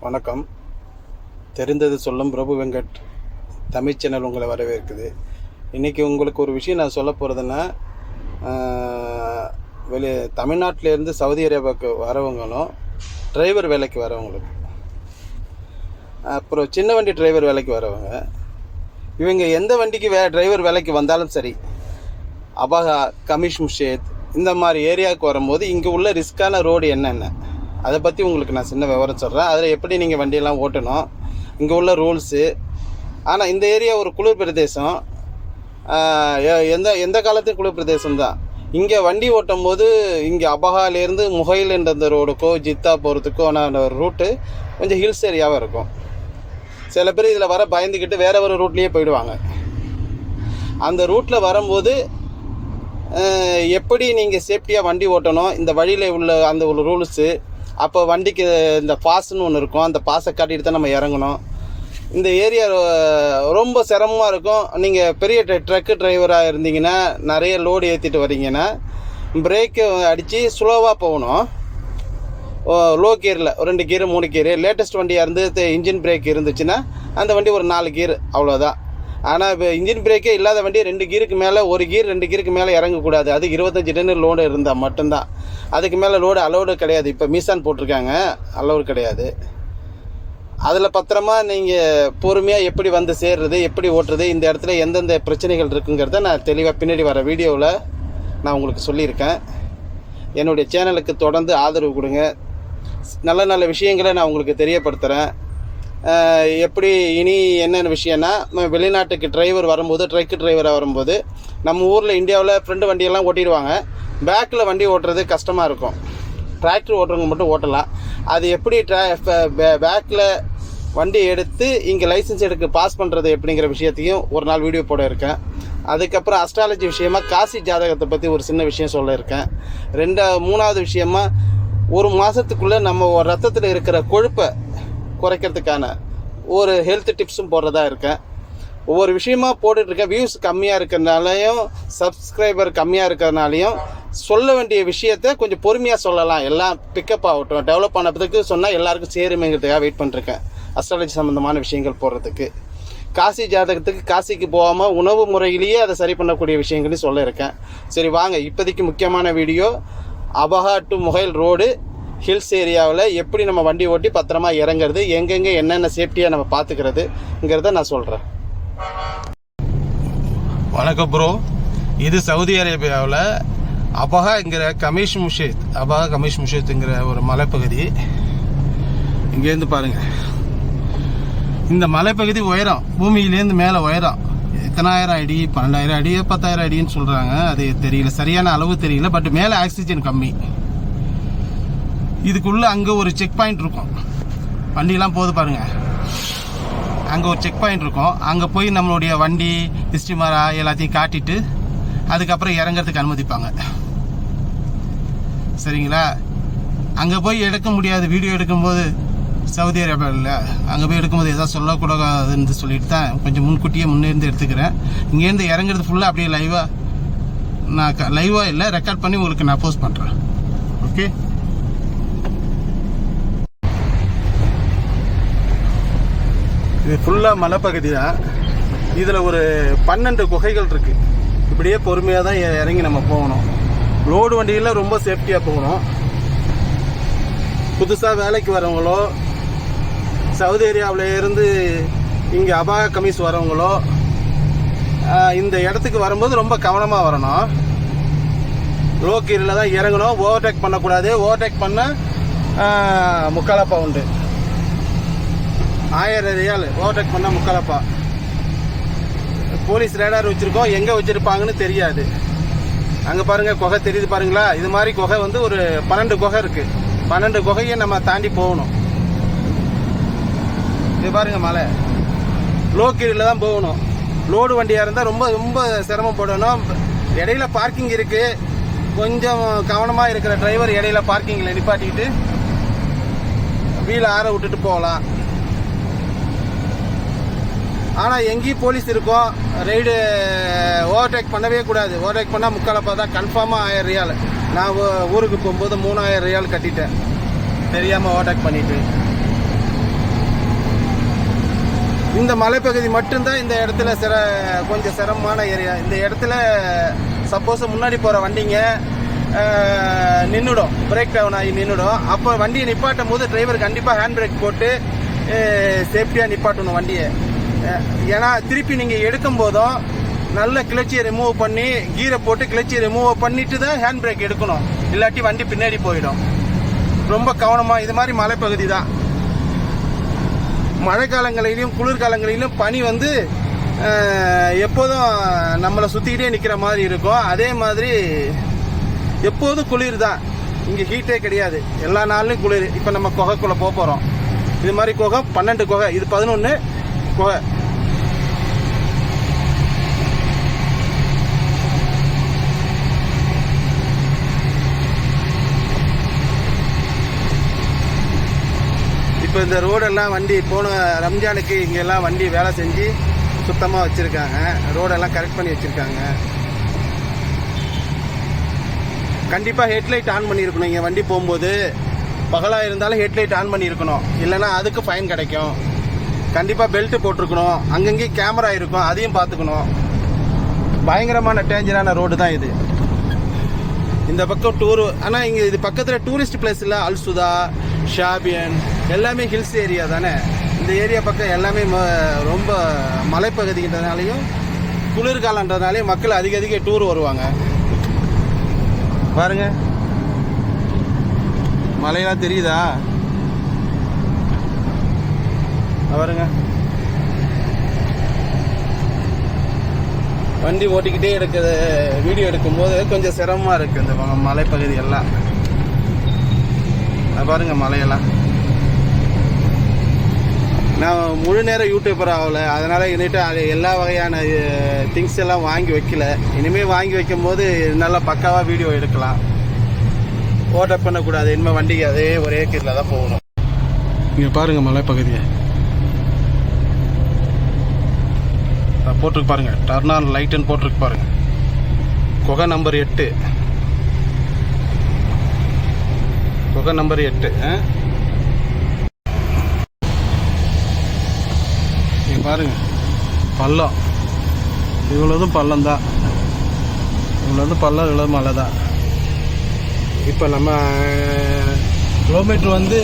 வணக்கம். தெரிந்தது சொல்லும் பிரபு வெங்கட் தமிழ் சேனல் உங்களை வரவேற்குது. இன்றைக்கி உங்களுக்கு ஒரு விஷயம் நான் சொல்ல போகிறதுன்னா, தமிழ்நாட்டிலேருந்து சவுதி அரேபியாவுக்கு வரவங்களும் டிரைவர் வேலைக்கு வரவங்களுக்கு, அப்புறம் சின்ன வண்டி டிரைவர் வேலைக்கு வரவங்க, இவங்க எந்த வண்டிக்கு டிரைவர் வேலைக்கு வந்தாலும் சரி, அபஹா, கமிஷ் முஷேத் இந்த மாதிரி ஏரியாவுக்கு வரும்போது இங்கே உள்ள ரிஸ்க்கான ரோடு என்னென்ன அதை பற்றி உங்களுக்கு நான் சின்ன விவரம் சொல்கிறேன். அதில் எப்படி நீங்கள் வண்டியெல்லாம் ஓட்டணும், இங்கே உள்ள ரூல்ஸு. ஆனால் இந்த ஏரியா ஒரு குளிர் பிரதேசம், எந்த காலத்துக்கும் குளிர் பிரதேசம் தான். இங்கே வண்டி ஓட்டும் போது இங்கே அபஹாலேருந்து முகைல் என்ற அந்த ரோடுக்கோ ஜித்தா போகிறதுக்கோ அந்த ரூட்டு கொஞ்சம் ஹில்ஸ் ஏரியாவாக இருக்கும். சில பேர் இதில் வர பயந்துக்கிட்டு வேறு ஒரு ரூட்லேயே போயிடுவாங்க. அந்த ரூட்டில் வரும்போது எப்படி நீங்கள் சேஃப்டியாக வண்டி ஓட்டணும், இந்த வழியில் உள்ள அந்த ஒரு ரூல்ஸு. அப்போ வண்டிக்கு இந்த பாஸ்ன்னு ஒன்று இருக்கும், அந்த பாஸை காட்டிட்டு தான் நம்ம இறங்கணும். இந்த ஏரியா ரொம்ப சிரமமாக இருக்கும். நீங்கள் பெரிய ட்ரக்கு டிரைவராக இருந்தீங்கன்னா, நிறைய லோடு ஏற்றிட்டு வரீங்கன்னா, பிரேக்கு அடித்து ஸ்லோவாக போகணும். லோ கியரில் 2 கியரு 3 கியரு. லேட்டஸ்ட் வண்டியாக இருந்து இன்ஜின் பிரேக் இருந்துச்சுன்னா அந்த வண்டி ஒரு 4 கியர் அவ்வளோதான். ஆனால் இப்போ இன்ஜின் பிரேக்கே இல்லாத வண்டி 2 கியருக்கு மேலே, 1 கியர் 2 கியருக்கு மேலே இறங்கக்கூடாது. அது 25 டன் லோடு இருந்தால் மட்டும்தான். அதுக்கு மேலே லோடு அலோடு கிடையாது. இப்போ மீசான் போட்டிருக்காங்க, அலோடு கிடையாது. அதில் பத்திரமா நீங்கள் பொறுமையாக எப்படி வந்து சேர்றது, எப்படி ஓட்டுறது, இந்த இடத்துல எந்தெந்த பிரச்சனைகள் இருக்குங்கிறத நான் தெளிவாக பின்னாடி வர வீடியோவில் நான் உங்களுக்கு சொல்லியிருக்கேன். என்னுடைய சேனலுக்கு தொடர்ந்து ஆதரவு கொடுங்க. நல்ல நல்ல விஷயங்களை நான் உங்களுக்கு தெரியப்படுத்துகிறேன். எப்படி இனி என்னென்ன விஷயம்னா, வெளிநாட்டுக்கு டிரைவர் வரும்போது, ட்ரக்கு டிரைவராக வரும்போது, நம்ம ஊரில் இந்தியாவில் ஃப்ரெண்டு வண்டியெல்லாம் ஓட்டிடுவாங்க. பேக்கில் வண்டி ஓட்டுறது கஷ்டமாக இருக்கும். டிராக்டர் ஓட்டுறவங்க மட்டும் ஓட்டலாம். அது எப்படி பேக்கில் வண்டி எடுத்து இங்கே லைசன்ஸ் எடுக்க பாஸ் பண்ணுறது எப்படிங்கிற விஷயத்தையும் ஒரு நாள் வீடியோ போட இருக்கேன். அதுக்கப்புறம் அஸ்ட்ராலஜி விஷயமாக காசி ஜாதகத்தை பற்றி ஒரு சின்ன விஷயம் சொல்ல இருக்கேன். 3வது விஷயமா, ஒரு மாதத்துக்குள்ளே நம்ம ரத்தத்தில் இருக்கிற கொழுப்பை குறைக்கிறதுக்கான ஒரு ஹெல்த் டிப்ஸும் போடுறதா இருக்கேன். ஒவ்வொரு விஷயமா போட்டுட்ருக்கேன். வியூஸ் கம்மியாக இருக்கிறதுனாலையும் சப்ஸ்கிரைபர் கம்மியாக இருக்கிறதுனாலையும் சொல்ல வேண்டிய விஷயத்த கொஞ்சம் பொறுமையாக சொல்லலாம். எல்லாம் பிக்கப் ஆகட்டும், டெவலப் ஆனதுக்கு சொன்னால் எல்லாருக்கும் சேருமைங்கிறதுக்காக வெயிட் பண்ணிருக்கேன். அஸ்ட்ராலஜி சம்மந்தமான விஷயங்கள் போடுறதுக்கு, காசி ஜாதகத்துக்கு காசிக்கு போகாமல் உணவு முறையிலேயே அதை சரி பண்ணக்கூடிய விஷயங்களையும் சொல்ல இருக்கேன். சரி வாங்க, இப்போதைக்கு முக்கியமான video, Abha to Muhayil road hills ஏரியாவில் எப்படி நம்ம வண்டி ஓட்டி பத்திரமா இறங்குறது, எங்கெங்கே என்னென்ன சேஃப்டியாக நம்ம பார்த்துக்கிறதுங்கிறத நான் சொல்கிறேன். வணக்கம் ப்ரோ. இது சவுதி அரேபியாவில் அபஹாங்கிற கமிஷ் முஷேத்துங்கிற ஒரு மலைப்பகுதி. இங்கேருந்து பாருங்கள், இந்த மலைப்பகுதி உயரம், பூமியிலேருந்து மேலே உயரம் எத்தனாயிரம் அடி, 12,000 அடி 10,000 அடின்னு சொல்கிறாங்க. அது தெரியல, சரியான அளவு தெரியல. பட் மேலே ஆக்சிஜன் கம்மி. இதுக்குள்ளே அங்கே ஒரு செக் பாயிண்ட் இருக்கும். வண்டியெல்லாம் போது பாருங்கள், அங்கே ஒரு செக் பாயிண்ட் இருக்கும். அங்கே போய் நம்மளுடைய வண்டி ஹிஸ்ட்ரிமாரா எல்லாத்தையும் காட்டிட்டு அதுக்கப்புறம் இறங்கிறதுக்கு அனுமதிப்பாங்க. சரிங்களா? அங்கே போய் எடுக்க முடியாது. வீடியோ எடுக்கும்போது சவுதி அரேபியாவில் அங்கே போய் எடுக்கும்போது எதாவது சொல்லக்கூடாதுன்னு சொல்லிட்டு தான் கொஞ்சம் முன்கூட்டியே முன்னேருந்து எடுத்துக்கிறேன். இங்கேருந்து இறங்குறது ஃபுல்லாக அப்படியே லைவாக இல்லை, ரெக்கார்ட் பண்ணி உங்களுக்கு நான் போஸ்ட் பண்ணுறேன். ஓகே. இது ஃபுல்லாக மலைப்பகுதி தான். இதில் ஒரு 12 குகைகள் இருக்குது. இப்படியே பொறுமையாக தான் இறங்கி நம்ம போகணும். லோடு வண்டியில் ரொம்ப சேஃப்டியாக போகணும். புதுசாக வேலைக்கு வரவங்களோ, சவுதி ஏரியாவில் இருந்து இங்கே அபஹா கமிஷ் வரவங்களோ இந்த இடத்துக்கு வரும்போது ரொம்ப கவனமாக வரணும். லோ கீரில் தான் இறங்கணும். ஓவர்டேக் பண்ணக்கூடாது. ஓவர்டேக் பண்ணால் 3/4 பவுண்டு, 1000 ரியால். ஓவர்டேக் பண்ணால் 3/4. போலீஸ் ரேடார் வச்சுருக்கோம், எங்கே வச்சுருப்பாங்கன்னு தெரியாது. அங்கே பாருங்கள், குகை தெரியுது பாருங்களா? இது மாதிரி குகை வந்து ஒரு 12 குகை இருக்குது. 12 குகையை நம்ம தாண்டி போகணும். இது பாருங்கள், மலை லோ கீரில் தான் போகணும். லோடு வண்டியாக இருந்தால் ரொம்ப ரொம்ப சிரமப்படணும். இடையில பார்க்கிங் இருக்குது. கொஞ்சம் கவனமாக இருக்கிற டிரைவர் இடையில பார்க்கிங்கில் நிப்பாட்டிக்கிட்டு வீலை ஆற விட்டுட்டு போகலாம். ஆனால் எங்கேயும் போலீஸ் இருக்கும். ரைடு ஓவர்டேக் பண்ணவே கூடாது. ஓவர்டேக் பண்ணால் 3/4 தான் கன்ஃபார்மாக 1000 ரியால். நான் ஊருக்கு போகும்போது 3000 ரியால் கட்டிட்டேன் தெரியாமல் ஓவர்டேக் பண்ணிவிட்டு. இந்த மலைப்பகுதி மட்டும்தான் இந்த இடத்துல கொஞ்சம் சிரமமான ஏரியா. இந்த இடத்துல சப்போஸ் முன்னாடி போகிற வண்டிங்க நின்றுடும், பிரேக் டவுன் ஆகி நின்றுடும். அப்போ வண்டியை நிப்பாட்டும் போது டிரைவர் கண்டிப்பாக ஹேண்ட் பிரேக் போட்டு சேஃப்டியாக நிப்பாட்டணும் வண்டியை. ஏன்னா திருப்பி நீங்கள் எடுக்கும் போதும் நல்ல கிளச்சியை ரிமூவ் பண்ணி கீரை போட்டு கிளச்சியை ரிமூவ் பண்ணிட்டு தான் ஹேண்ட் பிரேக் எடுக்கணும், இல்லாட்டி வண்டி பின்னாடி போயிடும். ரொம்ப கவனமாக. இது மாதிரி மலைப்பகுதி தான். மழை காலங்களிலும் குளிர்காலங்களிலும் பனி வந்து எப்போதும் நம்மளை சுற்றிக்கிட்டே நிற்கிற மாதிரி இருக்கும். அதே மாதிரி எப்போதும் குளிர் தான், இங்கே ஹீட்டே கிடையாது. எல்லா நாள்லையும் குளிர். இப்போ நம்ம குகைக்குள்ளே போக போகிறோம். இது மாதிரி குகை 12 குகை, இது 11 குகை. இப்போ இந்த ரோடெல்லாம் வண்டி போன ரம்ஜானுக்கு இங்கெல்லாம் வண்டி வேலை செஞ்சு சுத்தமாக வச்சுருக்காங்க. ரோடெல்லாம் கரெக்ட் பண்ணி வச்சுருக்காங்க. கண்டிப்பாக ஹெட்லைட் ஆன் பண்ணியிருக்கணும். இங்கே வண்டி போகும்போது பகலாக இருந்தாலும் ஹெட்லைட் ஆன் பண்ணியிருக்கணும், இல்லைன்னா அதுக்கு ஃபைன் கிடைக்கும். கண்டிப்பாக பெல்ட்டு போட்டிருக்கணும். அங்கங்கேயும் கேமரா இருக்கும், அதையும் பார்த்துக்கணும். பயங்கரமான டேஞ்சரான ரோடு தான் இது. இந்த பக்கம் டூர். ஆனால் இங்கே இது பக்கத்தில் டூரிஸ்ட் பிளேஸ் இல்லை. அல்சுதா, ஷாபியன் எல்லாமே ஹில்ஸ் ஏரியா தானே. இந்த ஏரியா பக்கம் எல்லாமே ரொம்ப மலைப்பகுதின்றதுனாலையும் குளிர்காலன்றதுனாலையும் மக்கள் அதிக டூர் வருவாங்க. பாருங்க, மலையெல்லாம் தெரியுதா பாருங்க. வண்டி ஓட்டிக்கிட்டே வீடியோ எடுக்கும்போது கொஞ்சம் சிரமமாக இருக்குது இந்த மலைப்பகுதி எல்லாம். பாருங்க மலையெல்லாம். நான் முழு நேரம் யூடியூபர் ஆகலை, அதனால் என்கிட்ட எல்லா வகையான திங்ஸ் எல்லாம் வாங்கி வைக்கல. இனிமேல் வாங்கி வைக்கும் போது நல்லா பக்காவாக வீடியோ எடுக்கலாம். ஓவர் பண்ணக்கூடாது. இனிமேல் வண்டிக்கு அதே ஒரே கீரில் தான் போகணும். இங்கே பாருங்கள் மலைப்பகுதியை போட்டிருக்கு பாருங்கள். டர்ன் ஆன் லைட்டுன்னு போட்டிருக்கு பாருங்கள். குகை நம்பர் 8, குகை நம்பர் 8. பாருங்க பள்ளம், இவ்வளோதும் பள்ளம் தான். இவ்வளோது பள்ளம், இவ்வளோ மலை தான். இப்போ நம்ம கிலோமீட்டர் வந்து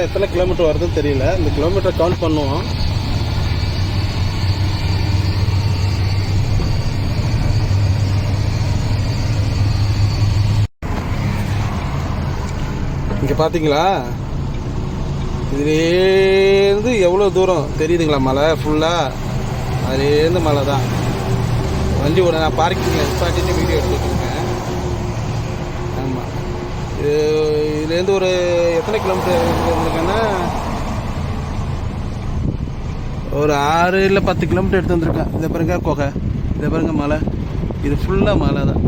எத்தனை கிலோமீட்டர் வருதுன்னு தெரியல. இந்த கிலோமீட்டர் கவுண்ட் பண்ணுவோம். இங்கே பார்த்தீங்களா, இதுலேருந்து எவ்வளோ தூரம் தெரியுதுங்களா மலை ஃபுல்லாக. அதுலேருந்து மலை தான். வண்டி ஓட நான் பார்க்கிங்கில் நிப்பாட்டிட்டு வீடியோ எடுத்துக்கிட்டுருக்கேன். ஆமாம், இதுலேருந்து ஒரு எத்தனை கிலோமீட்டர் இருந்திருக்கேன்னா ஒரு 6 இல்லை 10 கிலோமீட்டர் எடுத்து வந்திருக்கேன். இதை பாருங்க குகை, இதை பாருங்க மலை. இது ஃபுல்லாக மலை தான்.